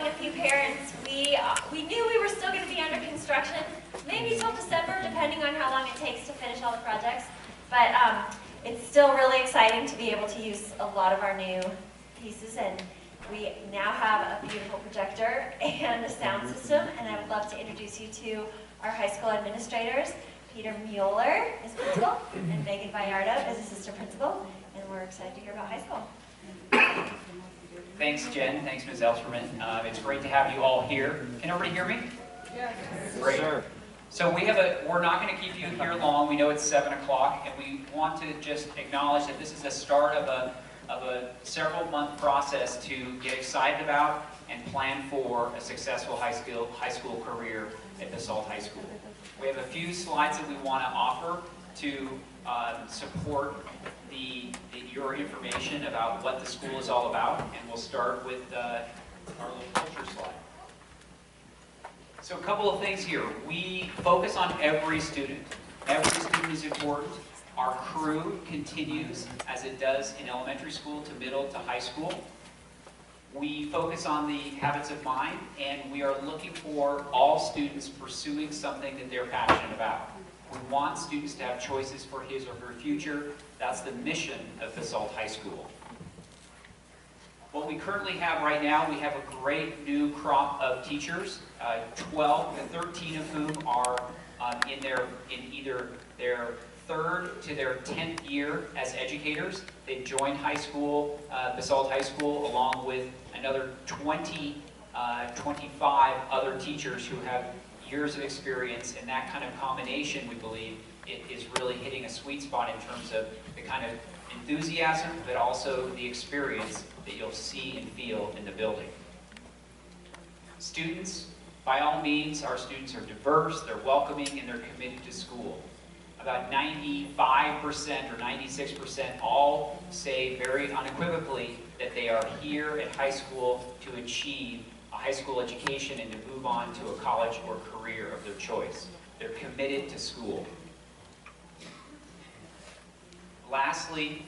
A few parents, we knew we were still going to be under construction, maybe till December, depending on how long it takes to finish all the projects. But it's still really exciting to be able to use a lot of our new pieces, and we now have a beautiful projector and a sound system. And I would love to introduce you to our high school administrators. Peter Mueller is principal, and Megan Vallardo is assistant principal, and we're excited to hear about high school. Thanks, Jen. Thanks, Ms. Elsterman. It's great to have you all here. Can everybody hear me? Yes. Great. Sure. So we're not going to keep you here long. We know it's 7 o'clock, and we want to just acknowledge that this is the start of a several-month process to get excited about and plan for a successful high school career at Basalt High School. We have a few slides that we want to offer to support your information about what the school is all about, and we'll start with our little culture slide. So a couple of things here. We focus on every student. Every student is important. Our crew continues as it does in elementary school to middle to high school. We focus on the habits of mind, and we are looking for all students pursuing something that they're passionate about. We want students to have choices for his or her future. That's the mission of Basalt High School. What we currently have right now, we have a great new crop of teachers, 12 to 13 of whom are in either their 3rd to their 10th year as educators. They've joined high school, Basalt High School, along with another 25 other teachers who have years of experience, and that kind of combination, we believe, it is really hitting a sweet spot in terms of the kind of enthusiasm, but also the experience that you'll see and feel in the building. Students, by all means, our students are diverse, they're welcoming, and they're committed to school. About 95% or 96% all say very unequivocally that they are here at high school to achieve a high school education and to move on to a college or career of their choice. They're committed to school. Lastly,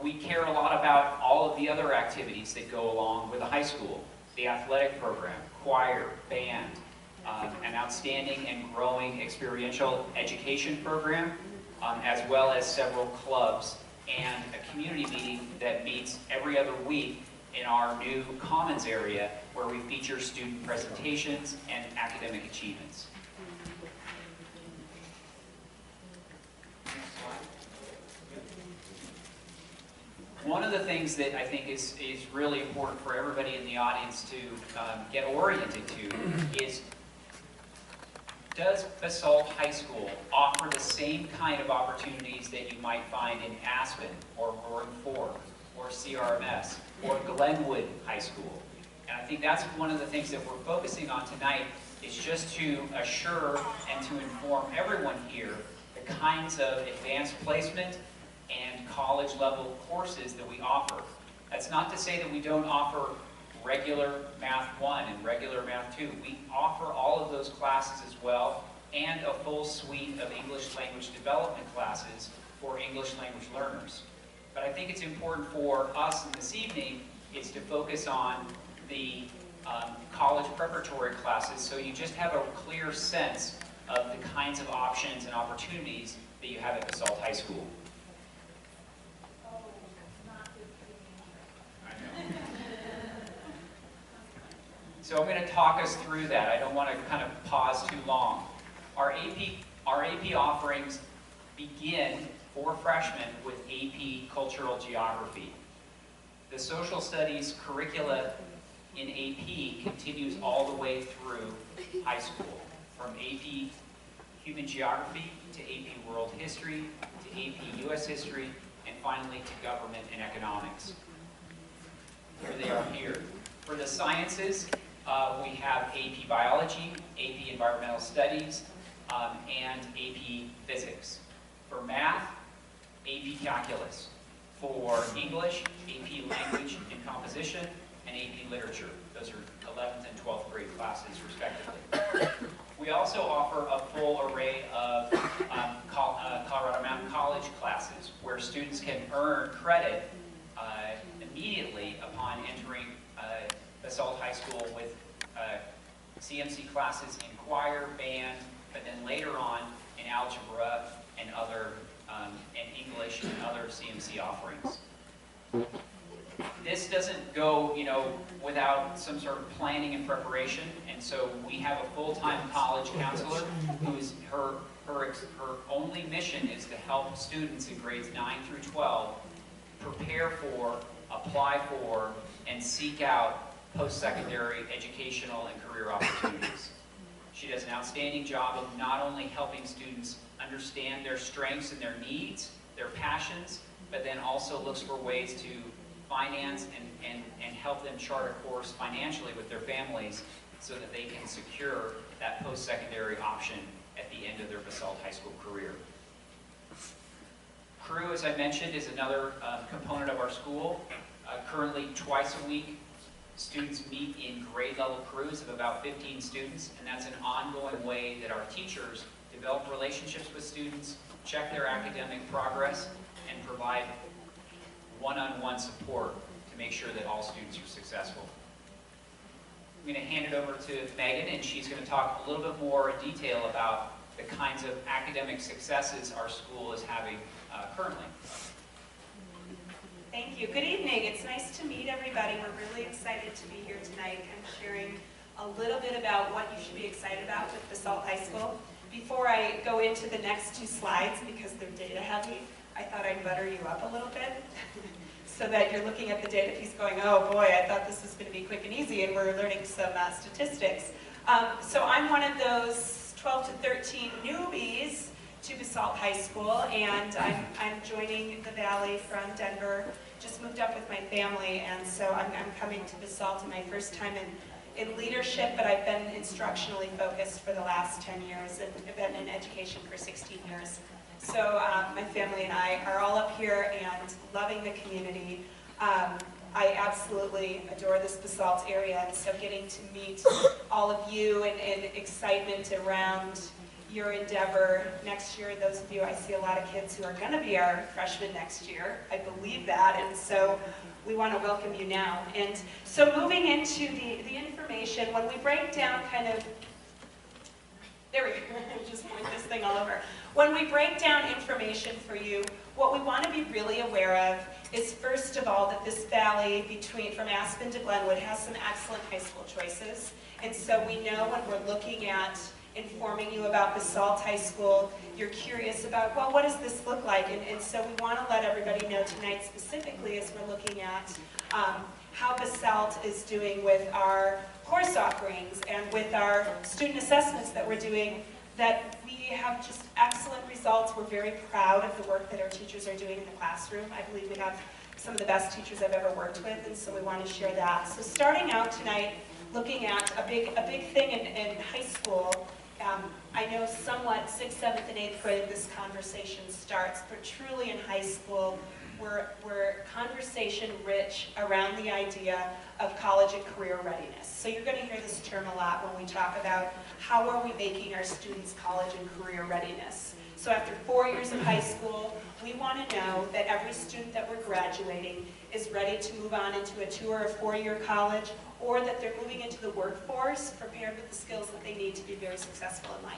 we care a lot about all of the other activities that go along with a high school. The athletic program, choir, band, an outstanding and growing experiential education program, as well as several clubs and a community meeting that meets every other week in our new commons area where we feature student presentations and academic achievements. One of the things that I think is really important for everybody in the audience to get oriented to is, does Basalt High School offer the same kind of opportunities that you might find in Aspen or Roaring Fork or CRMS or Glenwood High School? And I think that's one of the things that we're focusing on tonight, is just to assure and to inform everyone here the kinds of advanced placement and college level courses that we offer. That's not to say that we don't offer regular Math 1 and regular Math 2. We offer all of those classes as well, and a full suite of English language development classes for English language learners. But I think it's important for us in this evening is to focus on the college preparatory classes, so you just have a clear sense of the kinds of options and opportunities that you have at Basalt High School. So I'm going to talk us through that. I don't want to kind of pause too long. Our AP offerings begin for freshmen with AP Cultural Geography. The social studies curricula in AP continues all the way through high school, from AP Human Geography to AP World History to AP US History, and finally to Government and Economics. Here they are here. For the sciences, we have AP Biology, AP Environmental Studies, and AP Physics. For math, AP Calculus. For English, AP Language and Composition, and AP Literature. Those are 11th and 12th grade classes, respectively. We also offer a full array of Colorado Mountain College classes where students can earn credit immediately upon entering Basalt High School with CMC classes in choir, band, but then later on in algebra and other, and English and other CMC offerings. This doesn't go, without some sort of planning and preparation, and so we have a full-time college counselor who is her only mission is to help students in grades 9 through 12 prepare for, apply for, and seek out post-secondary educational and career opportunities. She does an outstanding job of not only helping students understand their strengths and their needs, their passions, but then also looks for ways to finance and help them chart a course financially with their families so that they can secure that post-secondary option at the end of their Basalt High School career. Crew, as I mentioned, is another component of our school. Currently, twice a week, students meet in grade level crews of about 15 students, and that's an ongoing way that our teachers develop relationships with students, check their academic progress, and provide one-on-one support to make sure that all students are successful. I'm going to hand it over to Megan, and she's going to talk a little bit more in detail about the kinds of academic successes our school is having currently. Thank you. Good evening. It's nice to meet everybody. We're really excited to be here tonight and sharing a little bit about what you should be excited about with Basalt High School. Before I go into the next two slides, because they're data heavy, I thought I'd butter you up a little bit so that you're looking at the data piece going, oh boy, I thought this was going to be quick and easy, and we're learning some statistics. So I'm one of those 12 to 13 newbies to Basalt High School, and I'm joining the Valley from Denver. Just moved up with my family, and so I'm coming to Basalt in my first time in leadership, but I've been instructionally focused for the last 10 years, and I've been in education for 16 years. So my family and I are all up here and loving the community. I absolutely adore this Basalt area, and so getting to meet all of you and excitement around your endeavor next year. Those of you, I see a lot of kids who are going to be our freshmen next year. I believe that, and so we want to welcome you now. And so moving into the information, when we break down kind of, there we go, just point this thing all over. When we break down information for you, what we want to be really aware of is, first of all, that this valley from Aspen to Glenwood has some excellent high school choices. And so we know when we're looking at informing you about Basalt High School, you're curious about, well, what does this look like? And so we want to let everybody know tonight specifically as we're looking at how Basalt is doing with our course offerings and with our student assessments that we're doing, that we have just excellent results. We're very proud of the work that our teachers are doing in the classroom. I believe we have some of the best teachers I've ever worked with, and so we want to share that. So starting out tonight, looking at a big thing in high school. I know somewhat 6th, 7th, and 8th grade this conversation starts, but truly in high school, we're conversation rich around the idea of college and career readiness. So you're going to hear this term a lot when we talk about how are we making our students college and career readiness. So after 4 years of high school, we want to know that every student that we're graduating is ready to move on into a 2- or a 4-year college, or that they're moving into the workforce prepared with the skills that they need to be very successful in life.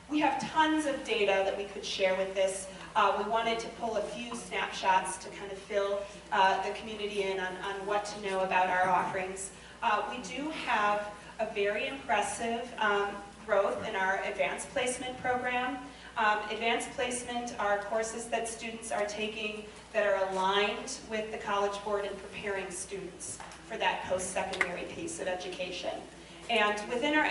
We have tons of data that we could share with this. We wanted to pull a few snapshots to kind of fill the community in on what to know about our offerings. We do have a very impressive growth in our advanced placement program. Advanced placement are courses that students are taking that are aligned with the College Board in preparing students for that post-secondary piece of education. And within our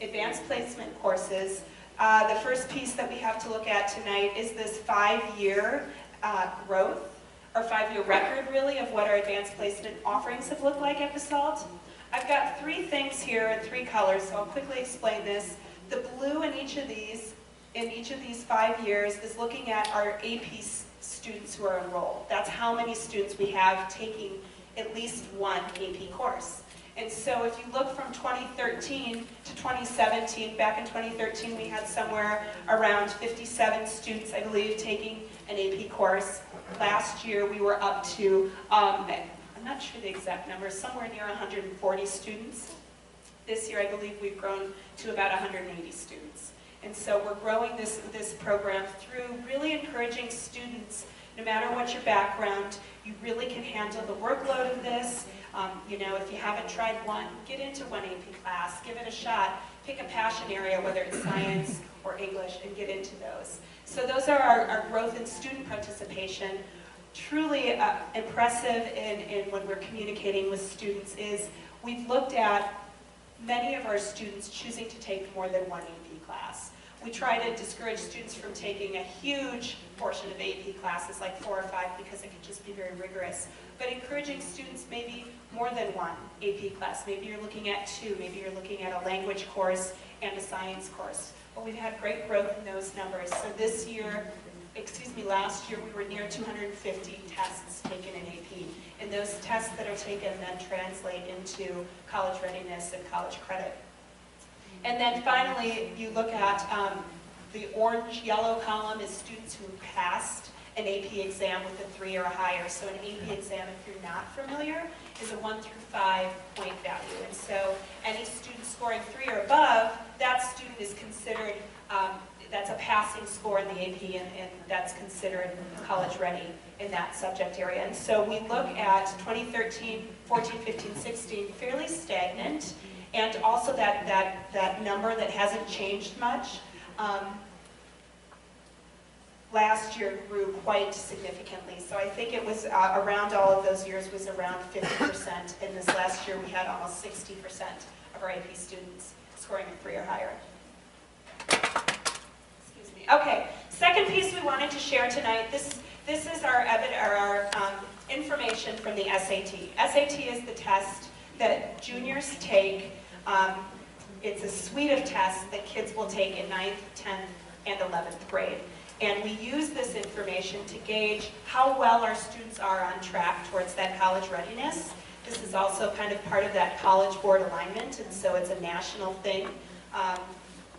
advanced placement courses, the first piece that we have to look at tonight is this 5-year growth, or 5-year record, really, of what our advanced placement offerings have looked like at Basalt. I've got 3 things here in 3 colors, so I'll quickly explain this. The blue in each of these 5 years is looking at our AP students who are enrolled. That's how many students we have taking at least one AP course. And so if you look from 2013 to 2017, back in 2013 we had somewhere around 57 students, I believe, taking an AP course. Last year we were up to, I'm not sure the exact number, somewhere near 140 students. This year, I believe we've grown to about 180 students. And so we're growing this program through really encouraging students, no matter what your background, you really can handle the workload of this. You know, if you haven't tried one, get into one AP class, give it a shot, pick a passion area, whether it's science or English, and get into those. So those are our growth in student participation. Truly impressive in when we're communicating with students is we've looked at many of our students choosing to take more than one AP class. We try to discourage students from taking a huge portion of AP classes, like 4 or 5, because it can just be very rigorous. But encouraging students maybe more than one AP class. Maybe you're looking at 2, maybe you're looking at a language course and a science course. But we've had great growth in those numbers. So this year, last year we were near 250 tests taken in AP. And those tests that are taken then translate into college readiness and college credit. And then finally, you look at the orange-yellow column is students who passed an AP exam with a 3 or a higher. So an AP exam, if you're not familiar, is a 1 through 5 point value. And so any student scoring 3 or above, that student is considered, that's a passing score in the AP, and that's considered college ready in that subject area. And so we look at 2013, 14, 15, 16, fairly stagnant, and also that number that hasn't changed much. Last year grew quite significantly. So I think it was around all of those years was around 50%. And this last year we had almost 60% of our AP students scoring a 3 or higher. Excuse me. Okay, second piece we wanted to share tonight. This is our information from the SAT. SAT is the test that juniors take. It's a suite of tests that kids will take in 9th, 10th, and 11th grade. And we use this information to gauge how well our students are on track towards that college readiness. This is also kind of part of that College Board alignment, and so it's a national thing.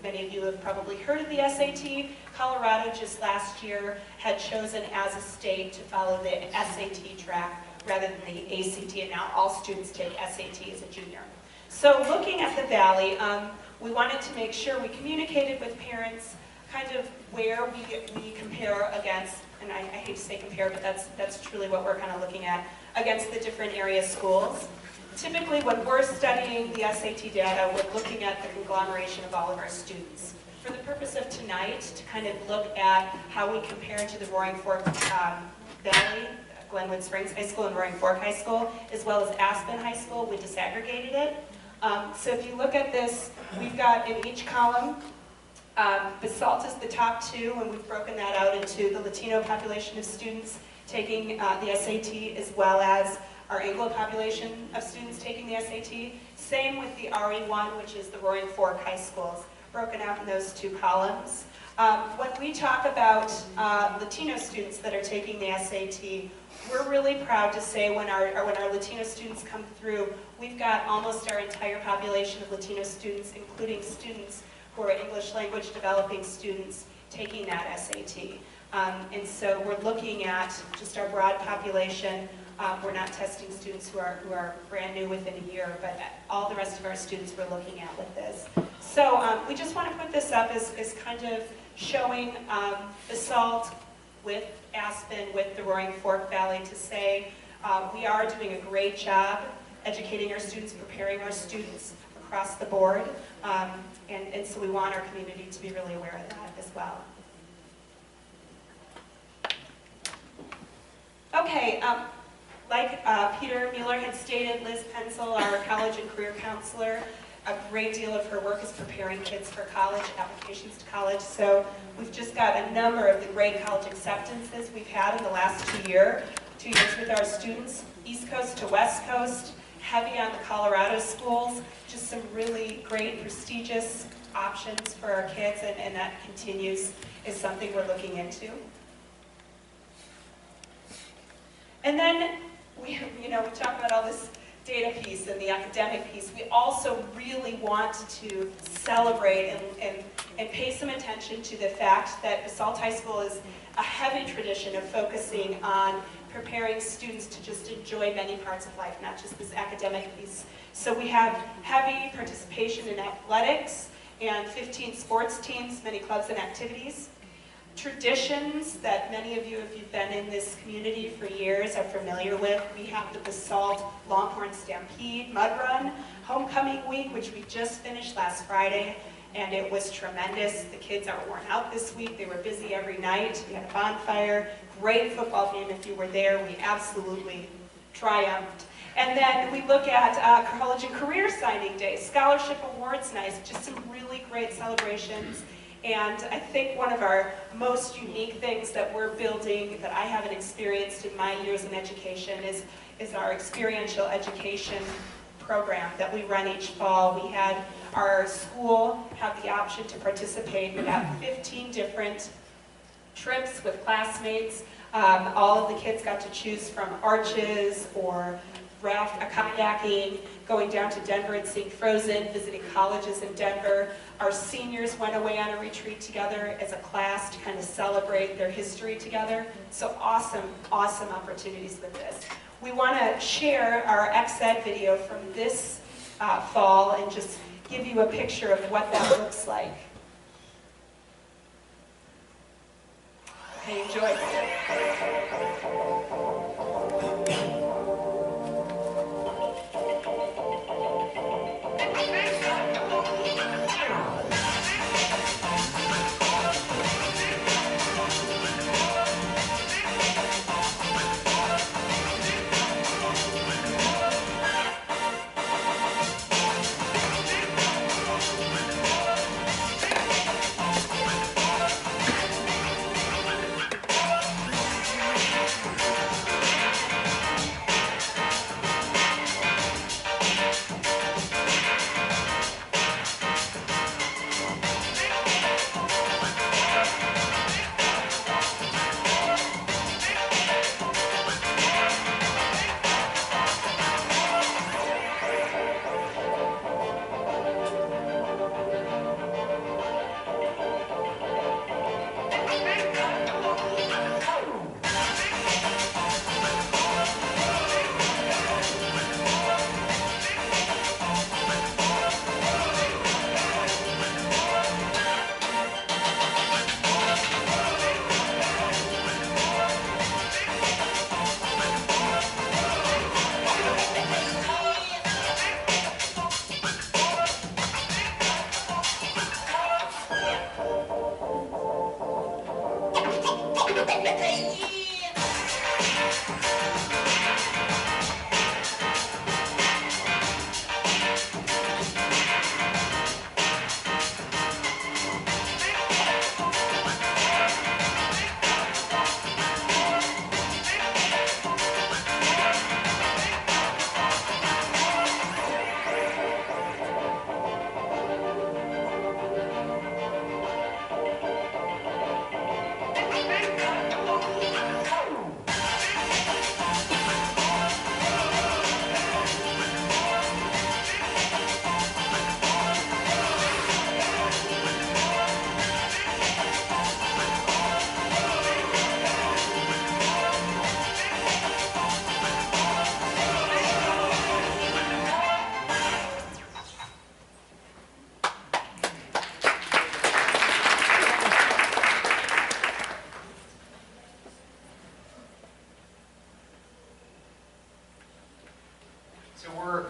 Many of you have probably heard of the SAT. Colorado just last year had chosen as a state to follow the SAT track rather than the ACT, and now all students take SAT as a junior. So looking at the Valley, we wanted to make sure we communicated with parents kind of where we compare against, and I hate to say compare, but that's truly what we're kind of looking at, against the different area schools. Typically when we're studying the SAT data, we're looking at the conglomeration of all of our students. For the purpose of tonight, to kind of look at how we compare to the Roaring Fork Valley, Glenwood Springs High School and Roaring Fork High School, as well as Aspen High School, we disaggregated it. So if you look at this, we've got in each column, Basalt is the top 2, and we've broken that out into the Latino population of students taking the SAT, as well as our Anglo population of students taking the SAT. Same with the RE1, which is the Roaring Fork High Schools, broken out in those 2 columns. When we talk about Latino students that are taking the SAT, we're really proud to say when our Latino students come through, we've got almost our entire population of Latino students, including students who are English language developing students, taking that SAT. And so we're looking at just our broad population. We're not testing students who are brand new within a year, but all the rest of our students we're looking at with this. So we just want to put this up as kind of showing Basalt with Aspen, with the Roaring Fork Valley, to say we are doing a great job educating our students, preparing our students across the board, and so we want our community to be really aware of that as well. Okay, like Peter Mueller had stated, Liz Penzel, our college and career counselor, a great deal of her work is preparing kids for college, applications to college. So we've just got a number of the great college acceptances we've had in the last 2 years with our students, East Coast to West Coast, heavy on the Colorado schools, just some really great, prestigious options for our kids, and that continues, is something we're looking into. And then we talk about all this data piece and the academic piece, we also really want to celebrate and pay some attention to the fact that Basalt High School is a heavy tradition of focusing on preparing students to just enjoy many parts of life, not just this academic piece. So we have heavy participation in athletics and 15 sports teams, many clubs and activities. Traditions that many of you, if you've been in this community for years, are familiar with. We have the Basalt Longhorn Stampede Mud Run, Homecoming Week, which we just finished last Friday, and it was tremendous. The kids are worn out this week. They were busy every night. We had a bonfire, great football game. If you were there, we absolutely triumphed. And then we look at College and Career Signing Day, Scholarship Awards Night, just some really great celebrations. And I think one of our most unique things that we're building that I haven't experienced in my years in education is our experiential education program that we run each fall. We had our school have the option to participate in about 15 different trips with classmates. All of the kids got to choose from arches or kayaking, going down to Denver and seeing Frozen, visiting colleges in Denver. Our seniors went away on a retreat together as a class to kind of celebrate their history together. So awesome, awesome opportunities with this. We want to share our XED video from this fall and just give you a picture of what that looks like. Okay, enjoy.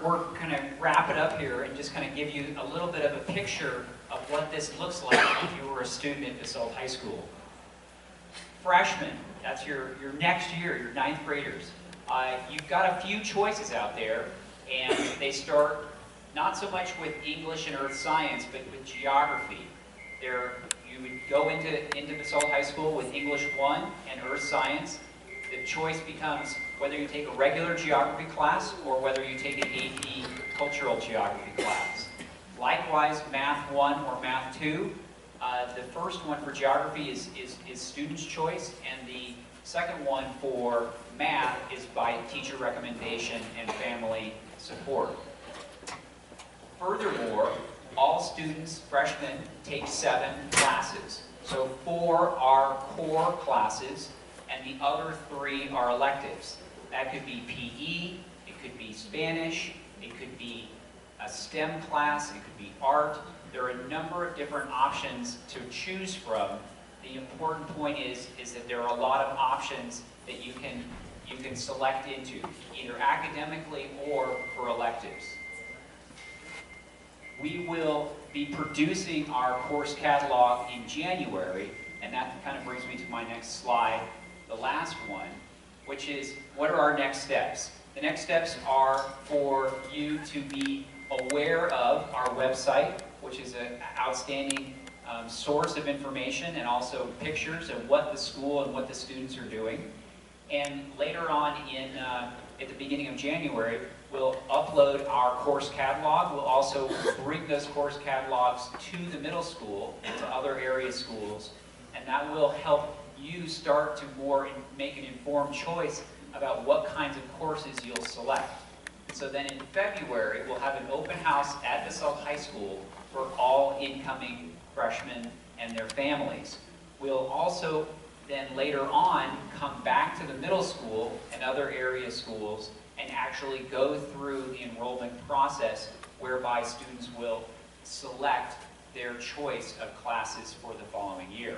We're kind of wrap it up here and just kind of give you a little bit of a picture of what this looks like if you were a student at Basalt High School. Freshmen, that's your next year, your 9th graders. You've got a few choices out there, and they start not so much with English and earth science, but with geography. You would go into Basalt High School with English 1 and earth science. The choice becomes whether you take a regular geography class or whether you take an AP cultural geography class. Likewise, Math 1 or Math 2. The first one for geography is student's choice, and the second one for math is by teacher recommendation and family support. Furthermore, all students, freshmen, take 7 classes. So 4 are core classes, and the other 3 are electives. That could be PE, it could be Spanish, it could be a STEM class, it could be art. There are a number of different options to choose from. The important point is that there are a lot of options that you can select into, either academically or for electives. We will be producing our course catalog in January, and that kind of brings me to my next slide, the last one, which is, what are our next steps? The next steps are for you to be aware of our website, which is an outstanding source of information and also pictures of what the school and what the students are doing. And later on at the beginning of January, we'll upload our course catalog. We'll also bring those course catalogs to the middle school and to other area schools, and that will help you start to make an informed choice about what kinds of courses you'll select. So then in February, we'll have an open house at DeSalt High School for all incoming freshmen and their families. We'll also then later on come back to the middle school and other area schools and actually go through the enrollment process whereby students will select their choice of classes for the following year.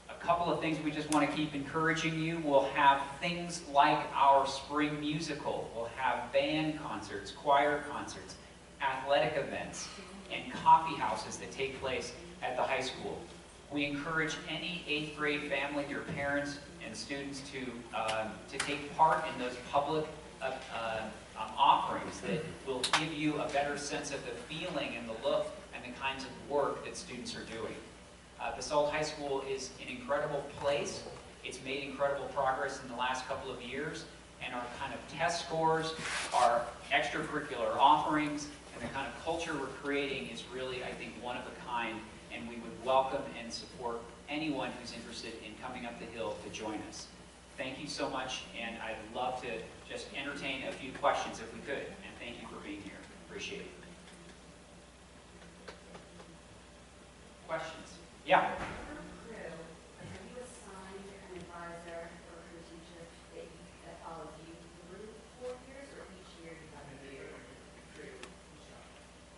A couple of things we just want to keep encouraging you. We'll have things like our spring musical. We'll have band concerts, choir concerts, athletic events, and coffee houses that take place at the high school. We encourage any 8th grade family, your parents and students to take part in those public offerings that will give you a better sense of the feeling and the look and the kinds of work that students are doing. DeSalt High School is an incredible place. It's made incredible progress in the last couple of years, and our kind of test scores, our extracurricular offerings, and the kind of culture we're creating is really, I think, one of a kind, and we would welcome and support anyone who's interested in coming up the hill to join us. Thank you so much, and I'd love to just entertain a few questions if we could, and thank you for being here. Appreciate it. Questions? Yeah?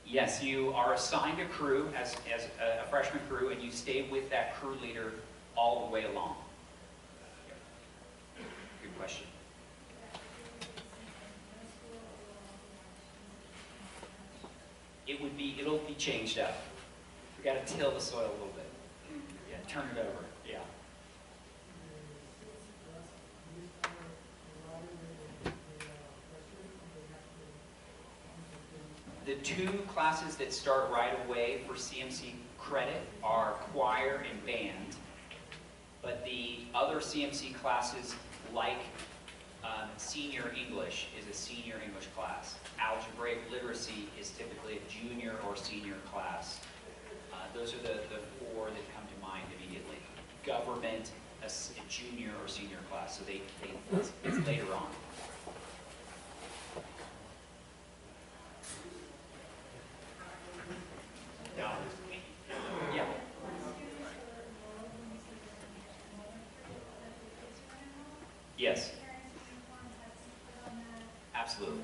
Yes, you are assigned a crew as a freshman crew, and you stay with that crew leader all the way along. Good question. It'll be changed up. We got to till the soil a little bit. Yeah, turn it over. Yeah. The 2 classes that start right away for CMC credit are choir and band, but the other CMC classes, like senior English, is a senior English class. Algebraic literacy is typically a junior or senior class. Those are the 4 that come to mind immediately. Government, a junior or senior class, so it's later on. Yeah. Yes. Absolutely.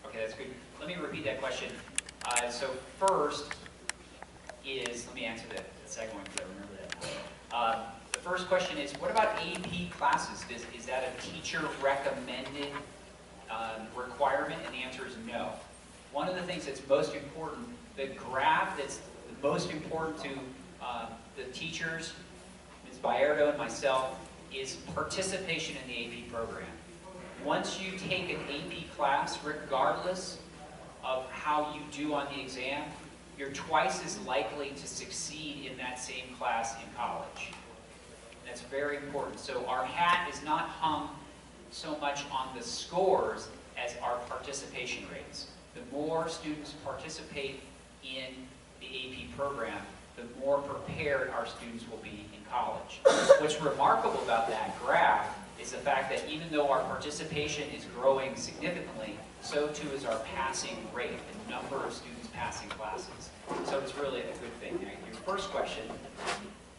Okay, that's good. Let me repeat that question. So first is, let me answer the second one because I remember that. The first question is, what about AP classes? Is that a teacher recommended requirement? And the answer is no. One of the things that's most important, the graph that's most important to the teachers, Ms. Bayerdo and myself, is participation in the AP program. Once you take an AP class, regardless of how you do on the exam, you're twice as likely to succeed in that same class in college. That's very important. So our hat is not hung so much on the scores as our participation rates. The more students participate in the AP program, the more prepared our students will be in college. What's remarkable about that graph is the fact that even though our participation is growing significantly, so too is our passing rate, the number of students passing classes. So it's really a good thing. Now, your first question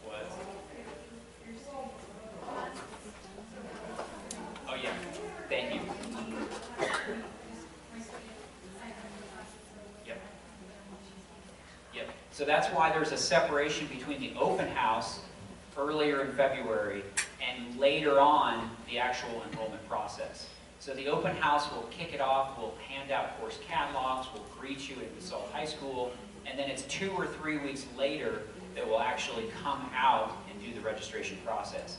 was? Oh yeah, thank you. Yep. Yep. So that's why there's a separation between the open house earlier in February and later on the actual enrollment process. So the open house will kick it off, we'll hand out course catalogs, we'll greet you at Basalt High School, and then it's 2 or 3 weeks later that we'll actually come out and do the registration process.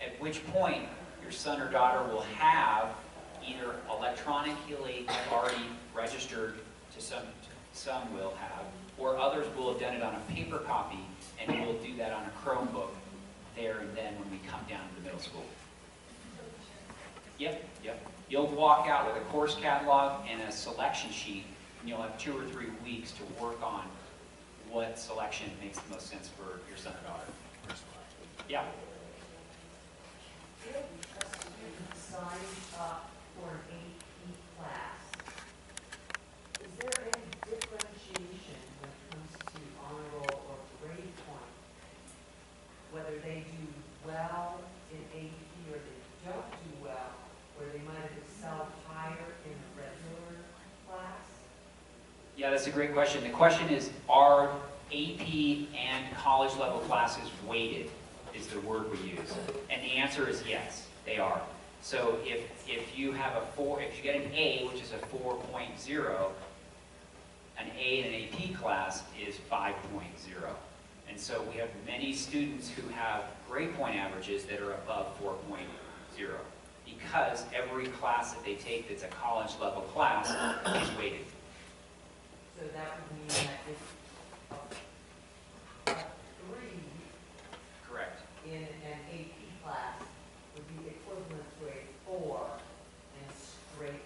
At which point, your son or daughter will have either electronically already registered, some will have, or others will have done it on a paper copy, and we'll do that on a Chromebook there and then when we come down to the middle school. Yep, yep. You'll walk out with a course catalog and a selection sheet, and you'll have 2 or 3 weeks to work on what selection makes the most sense for your son or daughter. Yeah. If a student signs up for an AP class, is there any differentiation when it comes to honor roll or grade point, whether they do well in AP or they don't do well, where they might have excelled higher in a regular class? Yeah, that's a great question. The question is, are AP and college level classes weighted, is the word we use. And the answer is yes, they are. So if you have if you get an A, which is a 4.0, an A in an AP class is 5.0. And so we have many students who have grade point averages that are above 4.0 because every class that they take that's a college level class is weighted. So that would mean that if a 3 Correct. in an AP class would be equivalent to a 4 in a straight,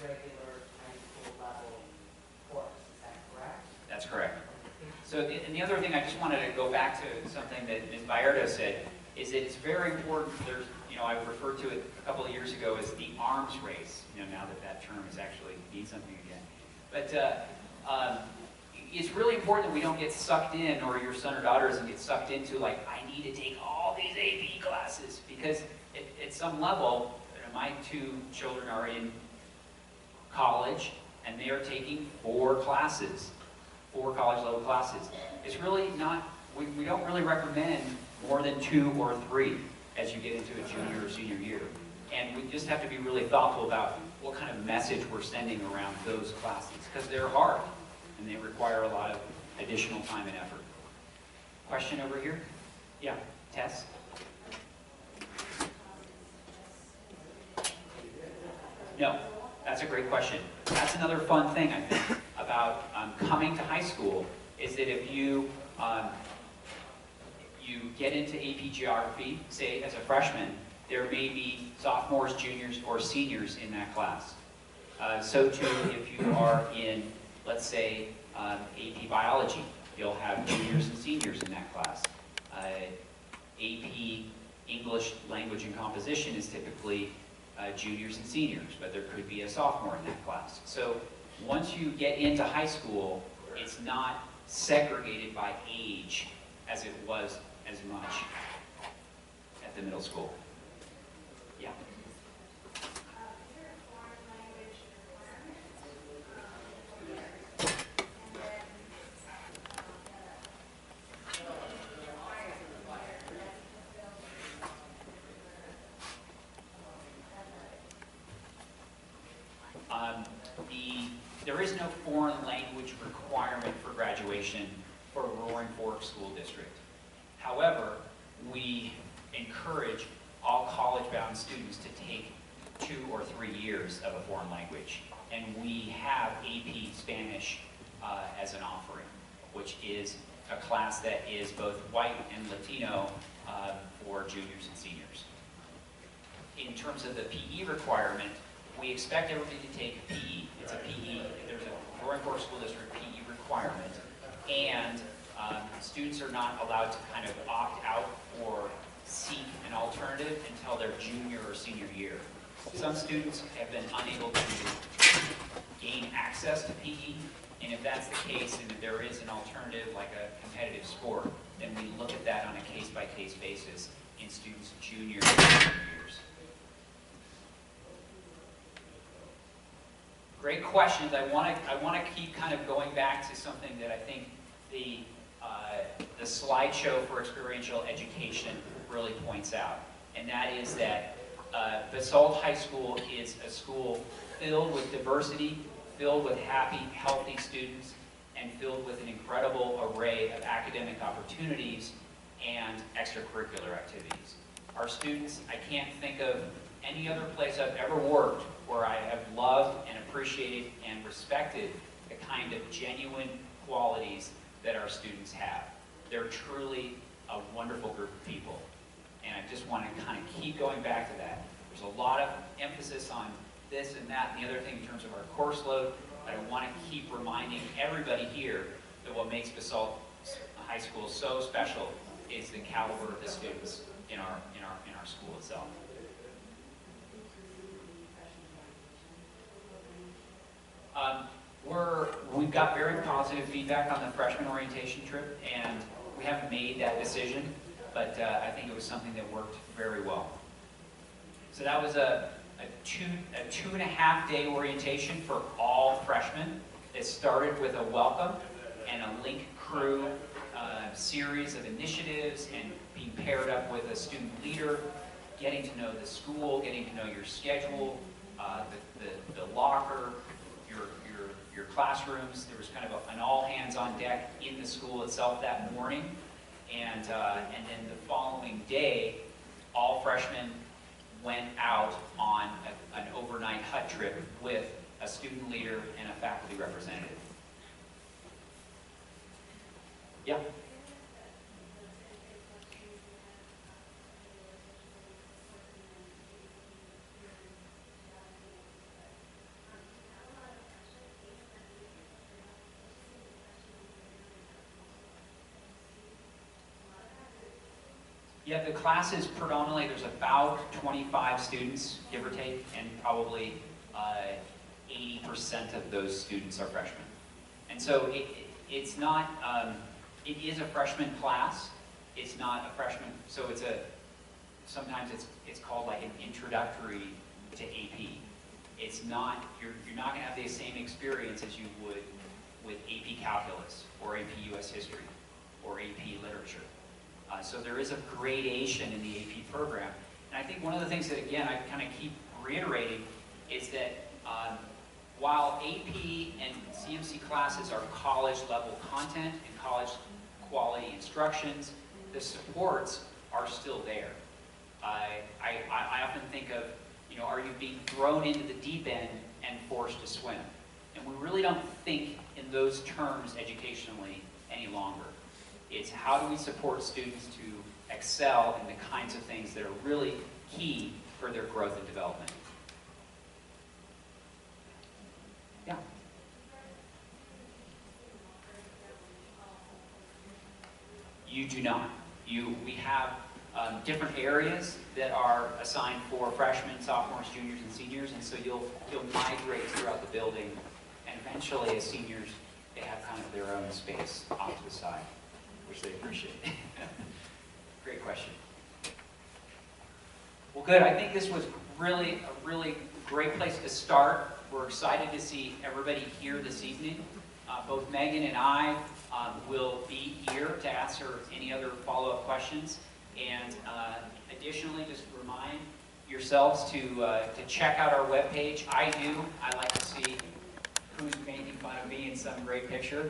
regular high school level course. Is that correct? That's correct. So, and the other thing I just wanted to go back to something that Ms. Bayardo said, is that it's very important. There's, I referred to it a couple of years ago as the arms race, now that that term is actually means something again. But it's really important that we don't get sucked in, or your son or daughter doesn't get sucked into, like, I need to take all these AP classes, because at some level, my 2 children are in college, and they are taking 4 classes, 4 college level classes. It's really not, we don't really recommend more than 2 or 3 as you get into a junior or senior year. And we just have to be really thoughtful about what kind of message we're sending around those classes, because they're hard and they require a lot of additional time and effort. Question over here? Yeah, Tess? No, that's a great question. That's another fun thing, I think, about coming to high school, is that if you get into AP Geography, say as a freshman, there may be sophomores, juniors, or seniors in that class. So too, if you are in, let's say, AP Biology, you'll have juniors and seniors in that class. AP English Language and Composition is typically juniors and seniors, but there could be a sophomore in that class. So once you get into high school, it's not segregated by age as it was as much at the middle school. Yeah. There is no foreign language requirement for graduation for Roaring Fork School District. However, we encourage all college-bound students to take 2 or 3 years of a foreign language. And we have AP Spanish as an offering, which is a class that is both white and Latino for juniors and seniors. In terms of the PE requirement, we expect everybody to take PE. It's a PE, there's a Roaring Fork School District PE requirement. And students are not allowed to kind of opt out or seek an alternative until their junior or senior year. Some students have been unable to gain access to PE, and if that's the case, and if there is an alternative like a competitive sport, then we look at that on a case-by-case basis in students' junior and senior years. Great questions. I want to keep kind of going back to something that I think the slideshow for experiential education really points out, and that is that Basalt High School is a school filled with diversity, filled with happy, healthy students, and filled with an incredible array of academic opportunities and extracurricular activities. Our students, I can't think of any other place I've ever worked where I have loved and appreciated and respected the kind of genuine qualities that our students have. They're truly a wonderful group of people. And I just want to kind of keep going back to that. There's a lot of emphasis on this and that and the other thing in terms of our course load, but I want to keep reminding everybody here that what makes Basalt High School so special is the caliber of the students in our school itself. We've got very positive feedback on the freshman orientation trip, and we haven't made that decision, but I think it was something that worked very well. So that was a 2.5-day orientation for all freshmen. It started with a welcome and a link crew series of initiatives and being paired up with a student leader, getting to know the school, getting to know your schedule, the locker, your classrooms. There was kind of an all hands on deck in the school itself that morning, and then the following day, all freshmen went out on an overnight hut trip with a student leader and a faculty representative. Yeah. Yeah, the class is predominantly, there's about 25 students, give or take, and probably 80% of those students are freshmen. And so it's not, it is a freshman class. It's not a freshman, so sometimes it's called like an introductory to AP. It's not, you're not going to have the same experience as you would with AP Calculus or AP US History or AP Literature. So there is a gradation in the AP program. And I think one of the things that, again, I kind of keep reiterating is that while AP and CMC classes are college-level content and college-quality instructions, the supports are still there. I often think of, are you being thrown into the deep end and forced to swim? And we really don't think in those terms educationally any longer. It's how do we support students to excel in the kinds of things that are really key for their growth and development. Yeah. You do not. We have different areas that are assigned for freshmen, sophomores, juniors, and seniors, and so you'll migrate throughout the building, and eventually as seniors, they have kind of their own space off to the side, which they appreciate. Great question. Well, good. I think this was really a really great place to start. We're excited to see everybody here this evening. Both Megan and I will be here to answer any other follow-up questions. And additionally, just remind yourselves to check out our webpage. I like to see who's making fun of me in some great picture.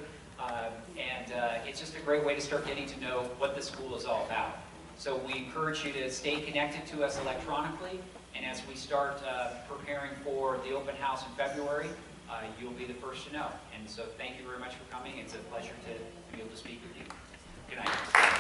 It's just a great way to start getting to know what the school is all about. So we encourage you to stay connected to us electronically, and as we start preparing for the open house in February, you'll be the first to know. And so thank you very much for coming. It's a pleasure to be able to speak with you. Good night.